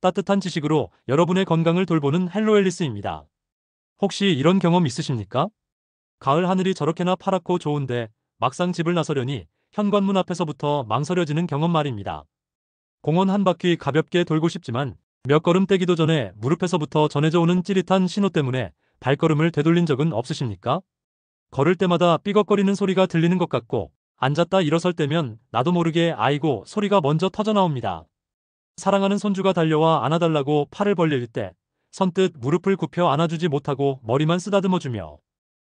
따뜻한 지식으로 여러분의 건강을 돌보는 헬로앨리스입니다. 혹시 이런 경험 있으십니까? 가을 하늘이 저렇게나 파랗고 좋은데 막상 집을 나서려니 현관문 앞에서부터 망설여지는 경험 말입니다. 공원 한 바퀴 가볍게 돌고 싶지만 몇 걸음 떼기도 전에 무릎에서부터 전해져 오는 찌릿한 신호 때문에 발걸음을 되돌린 적은 없으십니까? 걸을 때마다 삐걱거리는 소리가 들리는 것 같고 앉았다 일어설 때면 나도 모르게 아이고 소리가 먼저 터져나옵니다. 사랑하는 손주가 달려와 안아달라고 팔을 벌릴 때 선뜻 무릎을 굽혀 안아주지 못하고 머리만 쓰다듬어주며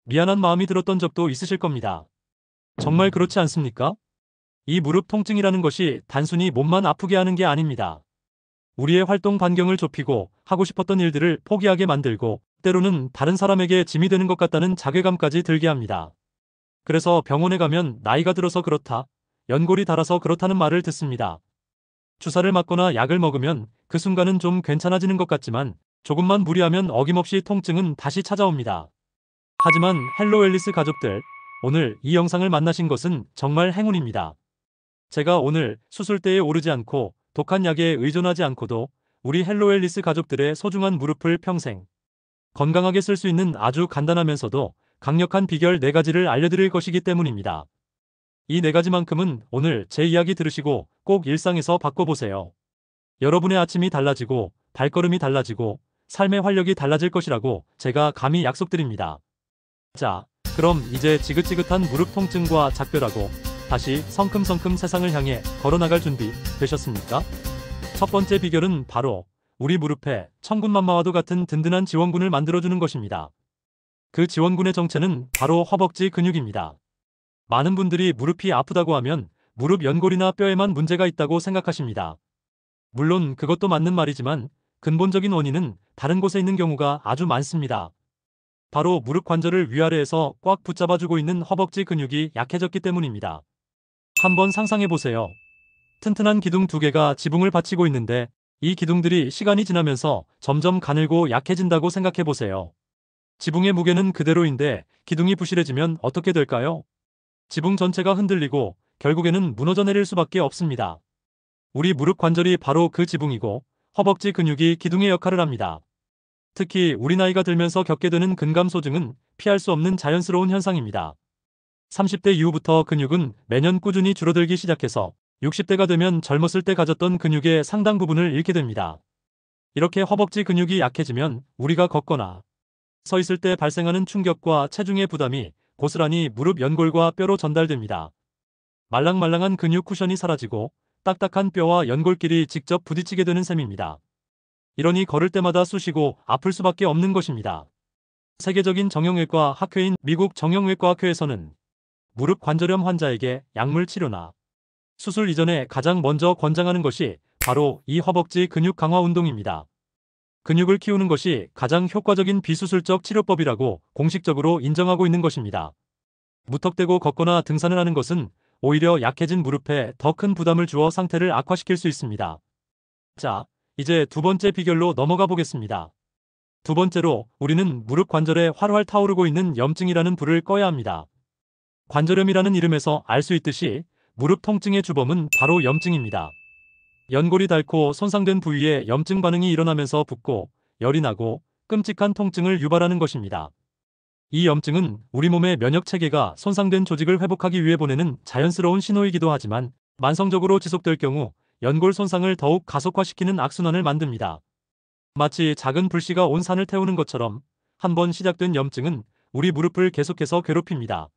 미안한 마음이 들었던 적도 있으실 겁니다. 정말 그렇지 않습니까? 이 무릎 통증이라는 것이 단순히 몸만 아프게 하는 게 아닙니다. 우리의 활동 반경을 좁히고 하고 싶었던 일들을 포기하게 만들고 때로는 다른 사람에게 짐이 되는 것 같다는 자괴감까지 들게 합니다. 그래서 병원에 가면 나이가 들어서 그렇다, 연골이 닳아서 그렇다는 말을 듣습니다. 주사를 맞거나 약을 먹으면 그 순간은 좀 괜찮아지는 것 같지만 조금만 무리하면 어김없이 통증은 다시 찾아옵니다. 하지만 헬로앨리스 가족들, 오늘 이 영상을 만나신 것은 정말 행운입니다. 제가 오늘 수술대에 오르지 않고 독한 약에 의존하지 않고도 우리 헬로앨리스 가족들의 소중한 무릎을 평생 건강하게 쓸 수 있는 아주 간단하면서도 강력한 비결 4가지를 알려드릴 것이기 때문입니다. 이 4가지만큼은 오늘 제 이야기 들으시고 꼭 일상에서 바꿔보세요. 여러분의 아침이 달라지고 발걸음이 달라지고 삶의 활력이 달라질 것이라고 제가 감히 약속드립니다. 자, 그럼 이제 지긋지긋한 무릎 통증과 작별하고 다시 성큼성큼 세상을 향해 걸어나갈 준비 되셨습니까? 첫 번째 비결은 바로 우리 무릎에 천군만마와도 같은 든든한 지원군을 만들어주는 것입니다. 그 지원군의 정체는 바로 허벅지 근육입니다. 많은 분들이 무릎이 아프다고 하면 무릎 연골이나 뼈에만 문제가 있다고 생각하십니다. 물론 그것도 맞는 말이지만 근본적인 원인은 다른 곳에 있는 경우가 아주 많습니다. 바로 무릎 관절을 위아래에서 꽉 붙잡아주고 있는 허벅지 근육이 약해졌기 때문입니다. 한번 상상해보세요. 튼튼한 기둥 2개가 지붕을 받치고 있는데 이 기둥들이 시간이 지나면서 점점 가늘고 약해진다고 생각해보세요. 지붕의 무게는 그대로인데 기둥이 부실해지면 어떻게 될까요? 지붕 전체가 흔들리고 결국에는 무너져 내릴 수밖에 없습니다. 우리 무릎 관절이 바로 그 지붕이고 허벅지 근육이 기둥의 역할을 합니다. 특히 우리 나이가 들면서 겪게 되는 근감소증은 피할 수 없는 자연스러운 현상입니다. 30대 이후부터 근육은 매년 꾸준히 줄어들기 시작해서 60대가 되면 젊었을 때 가졌던 근육의 상당 부분을 잃게 됩니다. 이렇게 허벅지 근육이 약해지면 우리가 걷거나 서 있을 때 발생하는 충격과 체중의 부담이 고스란히 무릎 연골과 뼈로 전달됩니다. 말랑말랑한 근육 쿠션이 사라지고 딱딱한 뼈와 연골끼리 직접 부딪히게 되는 셈입니다. 이러니 걸을 때마다 쑤시고 아플 수밖에 없는 것입니다. 세계적인 정형외과 학회인 미국 정형외과 학회에서는 무릎 관절염 환자에게 약물 치료나 수술 이전에 가장 먼저 권장하는 것이 바로 이 허벅지 근육 강화 운동입니다. 근육을 키우는 것이 가장 효과적인 비수술적 치료법이라고 공식적으로 인정하고 있는 것입니다. 무턱대고 걷거나 등산을 하는 것은 오히려 약해진 무릎에 더 큰 부담을 주어 상태를 악화시킬 수 있습니다. 자, 이제 두 번째 비결로 넘어가 보겠습니다. 두 번째로 우리는 무릎 관절에 활활 타오르고 있는 염증이라는 불을 꺼야 합니다. 관절염이라는 이름에서 알 수 있듯이 무릎 통증의 주범은 바로 염증입니다. 연골이 닳고 손상된 부위에 염증 반응이 일어나면서 붓고 열이 나고 끔찍한 통증을 유발하는 것입니다. 이 염증은 우리 몸의 면역 체계가 손상된 조직을 회복하기 위해 보내는 자연스러운 신호이기도 하지만 만성적으로 지속될 경우 연골 손상을 더욱 가속화시키는 악순환을 만듭니다. 마치 작은 불씨가 온 산을 태우는 것처럼 한번 시작된 염증은 우리 무릎을 계속해서 괴롭힙니다.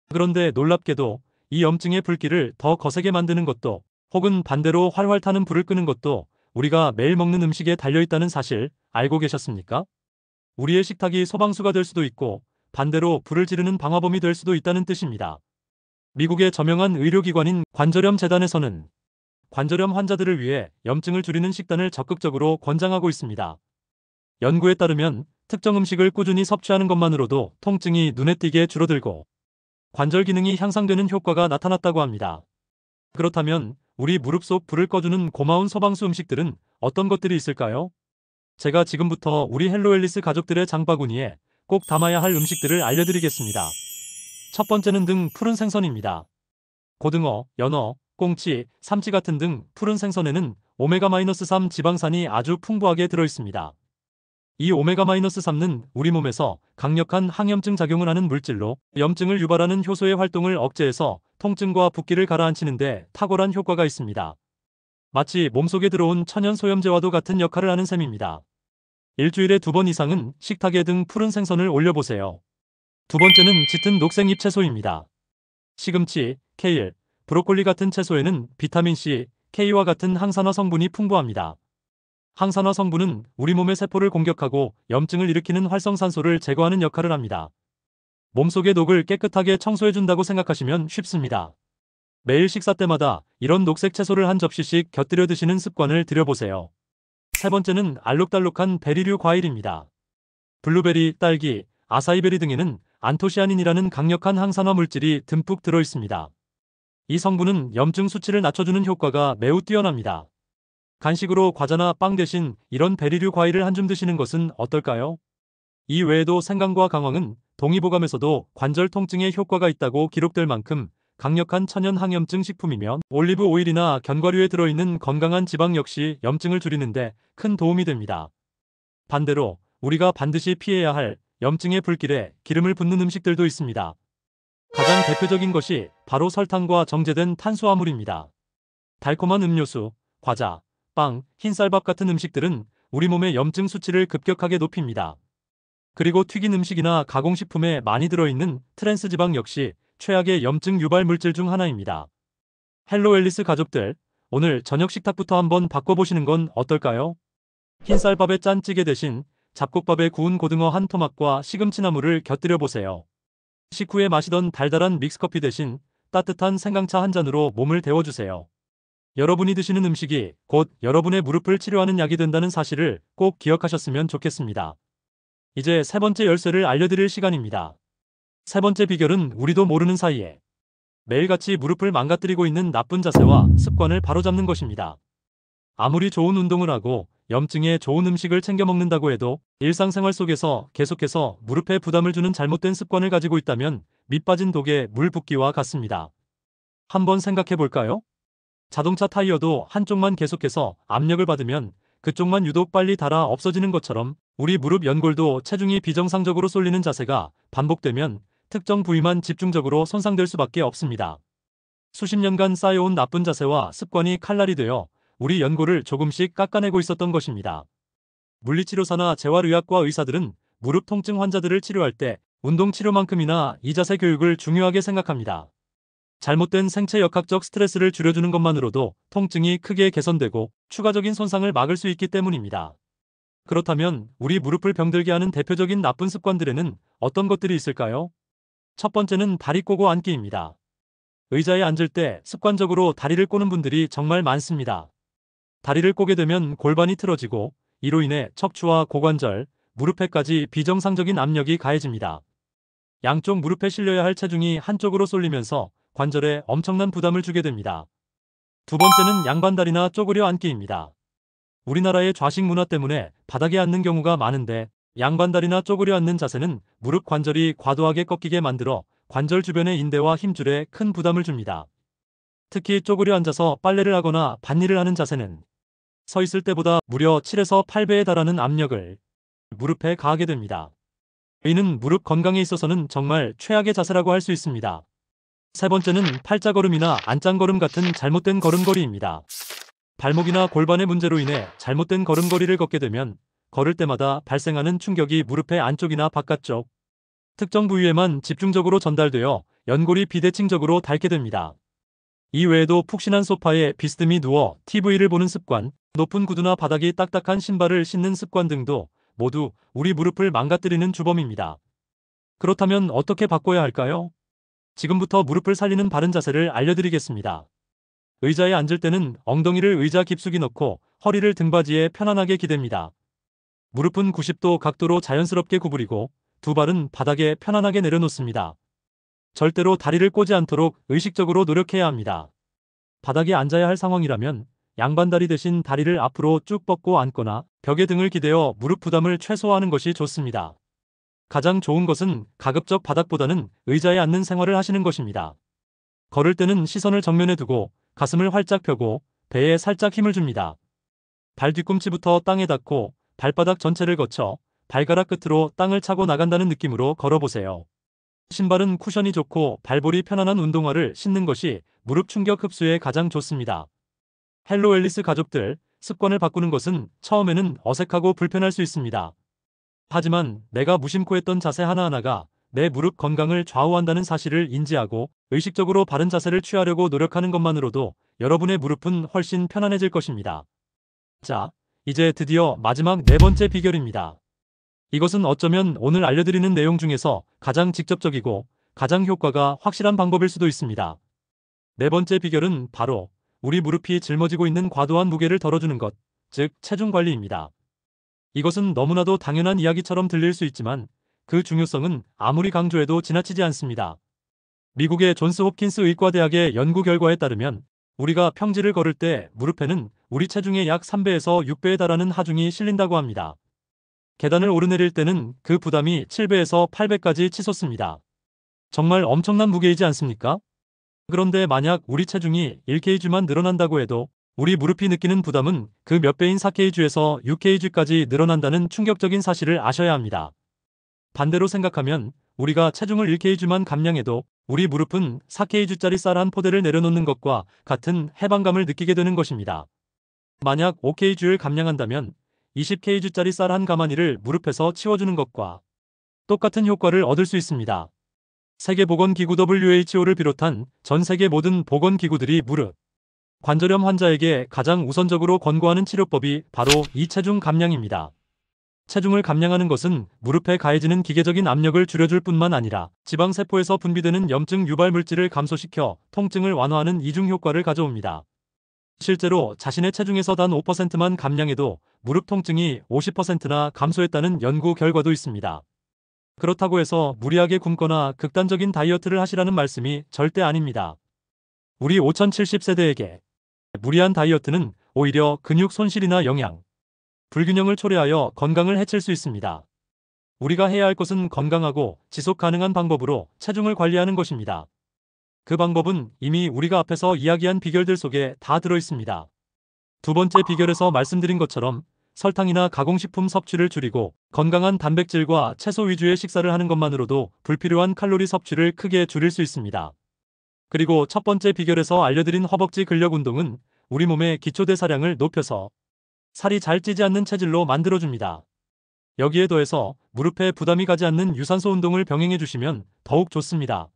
그런데 놀랍게도 이 염증의 불길을 더 거세게 만드는 것도 혹은 반대로 활활 타는 불을 끄는 것도 우리가 매일 먹는 음식에 달려있다는 사실 알고 계셨습니까? 우리의 식탁이 소방수가 될 수도 있고 반대로 불을 지르는 방화범이 될 수도 있다는 뜻입니다. 미국의 저명한 의료기관인 관절염 재단에서는 관절염 환자들을 위해 염증을 줄이는 식단을 적극적으로 권장하고 있습니다. 연구에 따르면 특정 음식을 꾸준히 섭취하는 것만으로도 통증이 눈에 띄게 줄어들고 관절 기능이 향상되는 효과가 나타났다고 합니다. 그렇다면 우리 무릎 속 불을 꺼주는 고마운 소방수 음식들은 어떤 것들이 있을까요? 제가 지금부터 우리 헬로앨리스 가족들의 장바구니에 꼭 담아야 할 음식들을 알려드리겠습니다. 첫 번째는 등 푸른 생선입니다. 고등어, 연어, 꽁치, 삼치 같은 등 푸른 생선에는 오메가-3 지방산이 아주 풍부하게 들어있습니다. 이 오메가-3는 우리 몸에서 강력한 항염증 작용을 하는 물질로 염증을 유발하는 효소의 활동을 억제해서 통증과 붓기를 가라앉히는 데 탁월한 효과가 있습니다. 마치 몸속에 들어온 천연 소염제와도 같은 역할을 하는 셈입니다. 일주일에 2번 이상은 식탁에 등 푸른 생선을 올려보세요. 두 번째는 짙은 녹색 잎 채소입니다. 시금치, 케일, 브로콜리 같은 채소에는 비타민C, K와 같은 항산화 성분이 풍부합니다. 항산화 성분은 우리 몸의 세포를 공격하고 염증을 일으키는 활성산소를 제거하는 역할을 합니다. 몸속의 독을 깨끗하게 청소해준다고 생각하시면 쉽습니다. 매일 식사 때마다 이런 녹색 채소를 한 접시씩 곁들여 드시는 습관을 들여보세요. 세 번째는 알록달록한 베리류 과일입니다. 블루베리, 딸기, 아사이베리 등에는 안토시아닌이라는 강력한 항산화 물질이 듬뿍 들어있습니다. 이 성분은 염증 수치를 낮춰주는 효과가 매우 뛰어납니다. 간식으로 과자나 빵 대신 이런 베리류 과일을 한 줌 드시는 것은 어떨까요? 이 외에도 생강과 강황은 동의보감에서도 관절 통증에 효과가 있다고 기록될 만큼 강력한 천연 항염증 식품이며 올리브 오일이나 견과류에 들어있는 건강한 지방 역시 염증을 줄이는데 큰 도움이 됩니다. 반대로 우리가 반드시 피해야 할 염증의 불길에 기름을 붓는 음식들도 있습니다. 가장 대표적인 것이 바로 설탕과 정제된 탄수화물입니다. 달콤한 음료수, 과자, 빵, 흰쌀밥 같은 음식들은 우리 몸의 염증 수치를 급격하게 높입니다. 그리고 튀긴 음식이나 가공식품에 많이 들어있는 트랜스지방 역시 최악의 염증 유발 물질 중 하나입니다. 헬로 앨리스 가족들, 오늘 저녁 식탁부터 한번 바꿔보시는 건 어떨까요? 흰쌀밥에 짠 찌개 대신 잡곡밥에 구운 고등어 한 토막과 시금치나물을 곁들여 보세요. 식후에 마시던 달달한 믹스커피 대신 따뜻한 생강차 한 잔으로 몸을 데워주세요. 여러분이 드시는 음식이 곧 여러분의 무릎을 치료하는 약이 된다는 사실을 꼭 기억하셨으면 좋겠습니다. 이제 세 번째 열쇠를 알려드릴 시간입니다. 세 번째 비결은 우리도 모르는 사이에 매일같이 무릎을 망가뜨리고 있는 나쁜 자세와 습관을 바로잡는 것입니다. 아무리 좋은 운동을 하고 염증에 좋은 음식을 챙겨 먹는다고 해도 일상생활 속에서 계속해서 무릎에 부담을 주는 잘못된 습관을 가지고 있다면 밑 빠진 독에 물 붓기와 같습니다. 한번 생각해 볼까요? 자동차 타이어도 한쪽만 계속해서 압력을 받으면 그쪽만 유독 빨리 닳아 없어지는 것처럼 우리 무릎 연골도 체중이 비정상적으로 쏠리는 자세가 반복되면 특정 부위만 집중적으로 손상될 수밖에 없습니다. 수십 년간 쌓여온 나쁜 자세와 습관이 칼날이 되어 우리 연골을 조금씩 깎아내고 있었던 것입니다. 물리치료사나 재활의학과 의사들은 무릎 통증 환자들을 치료할 때 운동치료만큼이나 이 자세 교육을 중요하게 생각합니다. 잘못된 생체 역학적 스트레스를 줄여주는 것만으로도 통증이 크게 개선되고 추가적인 손상을 막을 수 있기 때문입니다. 그렇다면 우리 무릎을 병들게 하는 대표적인 나쁜 습관들에는 어떤 것들이 있을까요? 첫 번째는 다리 꼬고 앉기입니다. 의자에 앉을 때 습관적으로 다리를 꼬는 분들이 정말 많습니다. 다리를 꼬게 되면 골반이 틀어지고 이로 인해 척추와 고관절, 무릎에까지 비정상적인 압력이 가해집니다. 양쪽 무릎에 실려야 할 체중이 한쪽으로 쏠리면서 관절에 엄청난 부담을 주게 됩니다. 두 번째는 양반다리나 쪼그려 앉기입니다. 우리나라의 좌식 문화 때문에 바닥에 앉는 경우가 많은데 양반다리나 쪼그려 앉는 자세는 무릎 관절이 과도하게 꺾이게 만들어 관절 주변의 인대와 힘줄에 큰 부담을 줍니다. 특히 쪼그려 앉아서 빨래를 하거나 밭일을 하는 자세는 서 있을 때보다 무려 7에서 8배에 달하는 압력을 무릎에 가하게 됩니다. 이는 무릎 건강에 있어서는 정말 최악의 자세라고 할 수 있습니다. 세 번째는 팔자걸음이나 안짱걸음 같은 잘못된 걸음걸이입니다. 발목이나 골반의 문제로 인해 잘못된 걸음걸이를 걷게 되면 걸을 때마다 발생하는 충격이 무릎의 안쪽이나 바깥쪽, 특정 부위에만 집중적으로 전달되어 연골이 비대칭적으로 닳게 됩니다. 이 외에도 푹신한 소파에 비스듬히 누워 TV를 보는 습관, 높은 구두나 바닥이 딱딱한 신발을 신는 습관 등도 모두 우리 무릎을 망가뜨리는 주범입니다. 그렇다면 어떻게 바꿔야 할까요? 지금부터 무릎을 살리는 바른 자세를 알려드리겠습니다. 의자에 앉을 때는 엉덩이를 의자 깊숙이 넣고 허리를 등받이에 편안하게 기댑니다. 무릎은 90도 각도로 자연스럽게 구부리고 두 발은 바닥에 편안하게 내려놓습니다. 절대로 다리를 꼬지 않도록 의식적으로 노력해야 합니다. 바닥에 앉아야 할 상황이라면 양반다리 대신 다리를 앞으로 쭉 뻗고 앉거나 벽에 등을 기대어 무릎 부담을 최소화하는 것이 좋습니다. 가장 좋은 것은 가급적 바닥보다는 의자에 앉는 생활을 하시는 것입니다. 걸을 때는 시선을 정면에 두고 가슴을 활짝 펴고 배에 살짝 힘을 줍니다. 발 뒤꿈치부터 땅에 닿고 발바닥 전체를 거쳐 발가락 끝으로 땅을 차고 나간다는 느낌으로 걸어보세요. 신발은 쿠션이 좋고 발볼이 편안한 운동화를 신는 것이 무릎 충격 흡수에 가장 좋습니다. 헬로 앨리스 가족들, 습관을 바꾸는 것은 처음에는 어색하고 불편할 수 있습니다. 하지만 내가 무심코 했던 자세 하나하나가 내 무릎 건강을 좌우한다는 사실을 인지하고 의식적으로 바른 자세를 취하려고 노력하는 것만으로도 여러분의 무릎은 훨씬 편안해질 것입니다. 자, 이제 드디어 마지막 네 번째 비결입니다. 이것은 어쩌면 오늘 알려드리는 내용 중에서 가장 직접적이고 가장 효과가 확실한 방법일 수도 있습니다. 네 번째 비결은 바로 우리 무릎이 짊어지고 있는 과도한 무게를 덜어주는 것, 즉 체중 관리입니다. 이것은 너무나도 당연한 이야기처럼 들릴 수 있지만 그 중요성은 아무리 강조해도 지나치지 않습니다. 미국의 존스 홉킨스 의과대학의 연구 결과에 따르면 우리가 평지를 걸을 때 무릎에는 우리 체중의 약 3배에서 6배에 달하는 하중이 실린다고 합니다. 계단을 오르내릴 때는 그 부담이 7배에서 8배까지 치솟습니다. 정말 엄청난 무게이지 않습니까? 그런데 만약 우리 체중이 1kg만 늘어난다고 해도 우리 무릎이 느끼는 부담은 그 몇 배인 4kg에서 6kg까지 늘어난다는 충격적인 사실을 아셔야 합니다. 반대로 생각하면 우리가 체중을 1kg만 감량해도 우리 무릎은 4kg짜리 쌀 한 포대를 내려놓는 것과 같은 해방감을 느끼게 되는 것입니다. 만약 5kg를 감량한다면 20kg짜리 쌀 한 가마니를 무릎에서 치워주는 것과 똑같은 효과를 얻을 수 있습니다. 세계보건기구 WHO를 비롯한 전 세계 모든 보건기구들이 무릎 관절염 환자에게 가장 우선적으로 권고하는 치료법이 바로 이 체중 감량입니다. 체중을 감량하는 것은 무릎에 가해지는 기계적인 압력을 줄여줄 뿐만 아니라 지방세포에서 분비되는 염증 유발 물질을 감소시켜 통증을 완화하는 이중 효과를 가져옵니다. 실제로 자신의 체중에서 단 5%만 감량해도 무릎 통증이 50%나 감소했다는 연구 결과도 있습니다. 그렇다고 해서 무리하게 굶거나 극단적인 다이어트를 하시라는 말씀이 절대 아닙니다. 우리 5070세대에게 무리한 다이어트는 오히려 근육 손실이나 영양, 불균형을 초래하여 건강을 해칠 수 있습니다. 우리가 해야 할 것은 건강하고 지속 가능한 방법으로 체중을 관리하는 것입니다. 그 방법은 이미 우리가 앞에서 이야기한 비결들 속에 다 들어 있습니다. 두 번째 비결에서 말씀드린 것처럼 설탕이나 가공식품 섭취를 줄이고 건강한 단백질과 채소 위주의 식사를 하는 것만으로도 불필요한 칼로리 섭취를 크게 줄일 수 있습니다. 그리고 첫 번째 비결에서 알려드린 허벅지 근력 운동은 우리 몸의 기초대사량을 높여서 살이 잘 찌지 않는 체질로 만들어줍니다. 여기에 더해서 무릎에 부담이 가지 않는 유산소 운동을 병행해 주시면 더욱 좋습니다.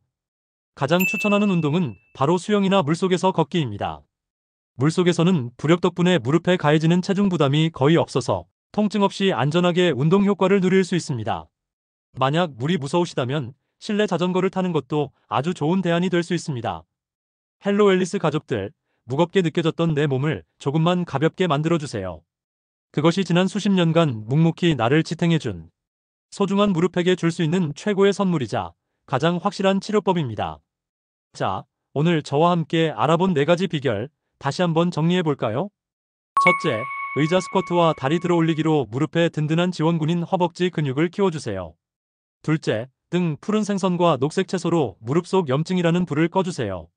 가장 추천하는 운동은 바로 수영이나 물속에서 걷기입니다. 물속에서는 부력 덕분에 무릎에 가해지는 체중 부담이 거의 없어서 통증 없이 안전하게 운동 효과를 누릴 수 있습니다. 만약 물이 무서우시다면 실내 자전거를 타는 것도 아주 좋은 대안이 될 수 있습니다. 헬로 앨리스 가족들, 무겁게 느껴졌던 내 몸을 조금만 가볍게 만들어주세요. 그것이 지난 수십 년간 묵묵히 나를 지탱해준 소중한 무릎에게 줄 수 있는 최고의 선물이자 가장 확실한 치료법입니다. 자, 오늘 저와 함께 알아본 4가지 비결, 다시 한번 정리해볼까요? 첫째, 의자 스쿼트와 다리 들어 올리기로 무릎에 든든한 지원군인 허벅지 근육을 키워주세요. 둘째, 등 푸른 생선과 녹색 채소로 무릎 속 염증이라는 불을 꺼주세요.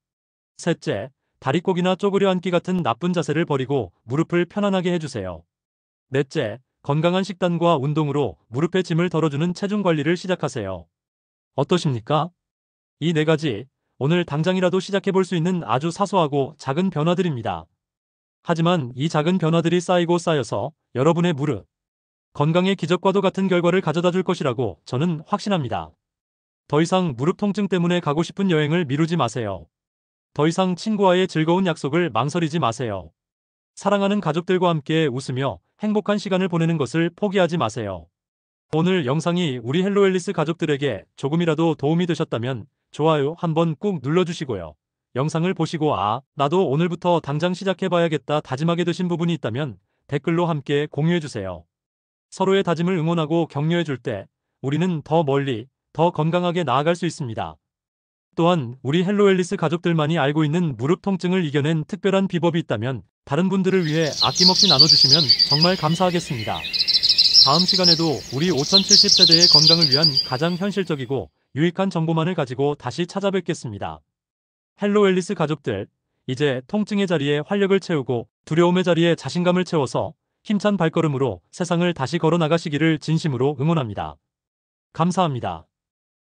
셋째, 다리꼬기나 쪼그려 앉기 같은 나쁜 자세를 버리고 무릎을 편안하게 해주세요. 넷째, 건강한 식단과 운동으로 무릎의 짐을 덜어주는 체중 관리를 시작하세요. 어떠십니까? 이 4가지, 오늘 당장이라도 시작해볼 수 있는 아주 사소하고 작은 변화들입니다. 하지만 이 작은 변화들이 쌓이고 쌓여서 여러분의 무릎 건강의 기적과도 같은 결과를 가져다 줄 것이라고 저는 확신합니다. 더 이상 무릎 통증 때문에 가고 싶은 여행을 미루지 마세요. 더 이상 친구와의 즐거운 약속을 망설이지 마세요. 사랑하는 가족들과 함께 웃으며 행복한 시간을 보내는 것을 포기하지 마세요. 오늘 영상이 우리 헬로 앨리스 가족들에게 조금이라도 도움이 되셨다면 좋아요 한번 꾹 눌러주시고요. 영상을 보시고 나도 오늘부터 당장 시작해봐야겠다 다짐하게 되신 부분이 있다면 댓글로 함께 공유해주세요. 서로의 다짐을 응원하고 격려해줄 때 우리는 더 멀리, 더 건강하게 나아갈 수 있습니다. 또한 우리 헬로 앨리스 가족들만이 알고 있는 무릎 통증을 이겨낸 특별한 비법이 있다면 다른 분들을 위해 아낌없이 나눠주시면 정말 감사하겠습니다. 다음 시간에도 우리 5070세대의 건강을 위한 가장 현실적이고 유익한 정보만을 가지고 다시 찾아뵙겠습니다. 헬로 앨리스 가족들, 이제 통증의 자리에 활력을 채우고 두려움의 자리에 자신감을 채워서 힘찬 발걸음으로 세상을 다시 걸어 나가시기를 진심으로 응원합니다. 감사합니다.